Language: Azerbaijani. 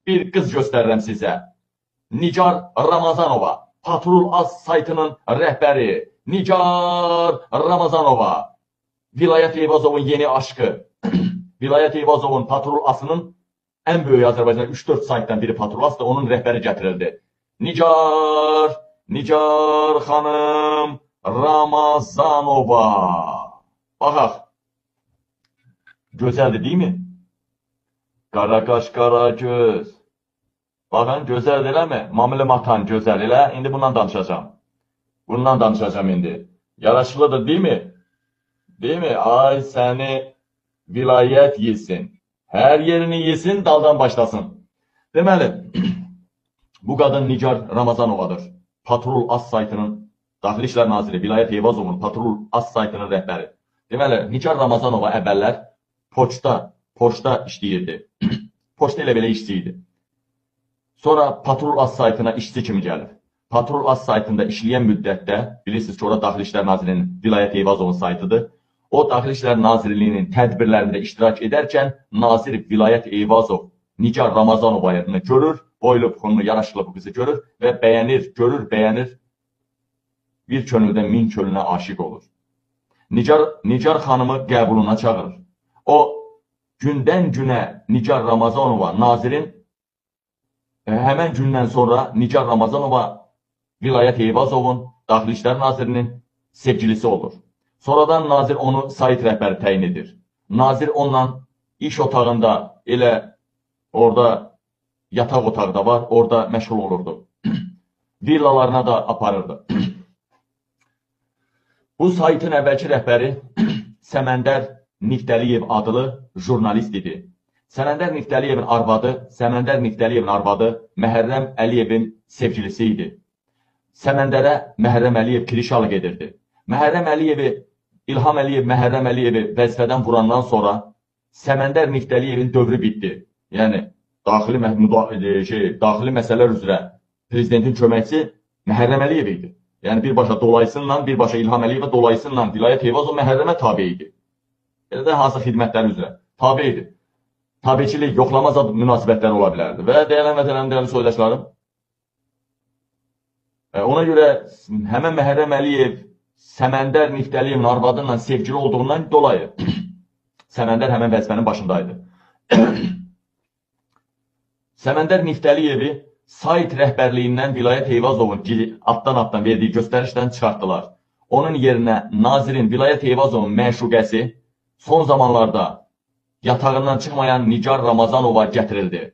bir qız göstərirəm sizə. Nigar Ramazanova, Patrul Az saytının rəhbəri. Nigar Ramazanova, Vilayət Eyvazovun yeni aşkı. Vilayət Eyvazovun Patrul Asının ən böyük Azərbaycan 3-4 saytdan biri Patrul Asdır, onun rəhbəri gətirildi. Nigar xanım Ramazanova. Baxaq. Gözəldir, deyil mi? Qara qaş, qara göz. Baxın, gözəl eləmi? Mamili Matan gözəl elə. İndi bundan danışacağım. Bundan danışacağım indi. Yaraşıqlıdır, deyil mi? Deyil mi? Ay səni vilayət yesin. Hər yerini yesin, daldan başlasın. Deməli, bu qadın Nigar Ramazanovadır. Patrul Az saytının Daxili İşlər Naziri Vilayət Eyvazovun Patrul Az saytının rəhbəri. Deməli, Nigar Ramazanova əvvəllər poçta işləyirdi. Poçta elə belə işçi idi. Sonra Patrul Az saytına işçi kimi gəlir. Patrul Az saytında işləyən müddətdə, bilirsiniz ki, orada Daxili İşlər Nazirinin Vilayət Eyvazovun saytıdır. O, Daxili İşlər Nazirliyinin tədbirlərində iştirak edərkən, Nazir Vilayət Eyvazov Nigar Ramazanova'yı görür, boylu, buxunlu, yaraşıqlı bu qızı görür və bəyənir, görür, bəyənir. Bir könüldən min könlünə aşiq olur. Nigar xanımı qəbuluna çağırır. O, gündən günə Nigar Ramazanova nazirin, həmən gündən sonra Nigar Ramazanova Vilayət Eyvazovun Daxili İşlər Nazirinin sevgilisi olur. Sonradan nazir onu sayt rəhbəri təyin edir. Nazir onunla iş otağında, elə orada yataq otağı da var, orada məşğul olurdu. Villalarına da aparırdı. Bu saytın əvvəlki rəhbəri Səməndər Niftəliyev adlı jurnalist idi. Səməndər Niftəliyevin arvadı Məhərrəm Əliyevin sevgilisi idi. Səməndərə Məhərrəm Əliyev kirişalıq edirdi. İlham Əliyev Məhərrəm Əliyevi vəzifədən vurandan sonra Səməndər Niftəliyevin dövrü bitdi. Yəni, daxili məsələlər üzrə prezidentin köməkçisi Məhərrəm Əliyev idi. Yəni, birbaşa dolaysınla, birbaşa İlham Əliyevə dolaysınla Vilayət Eyvazov Məhərrəmə tabi idi. Elə də hansı xidmətləri üzrə tabi idi. Tabiçilik, yoxlamaz münasibətləri ola bilərdi. Və dəyərli vətənlərim, dəyərli soydaşlarım, ona görə həmən Məhərrəm Əliyev Səməndər Niftəliyevin arvadınla sevgili olduğundan dolayı Səməndər həmən vəzifənin başındaydı. Səməndər Niftəliyevi sayt rəhbərliyindən Vilayət Eyvazovun atdan verdiyi göstərişdən çıxartdılar. Onun yerinə nazirin Vilayət Eyvazovun məşuqəsi son zamanlarda yatağından çıxmayan Nigar Ramazanova gətirildi.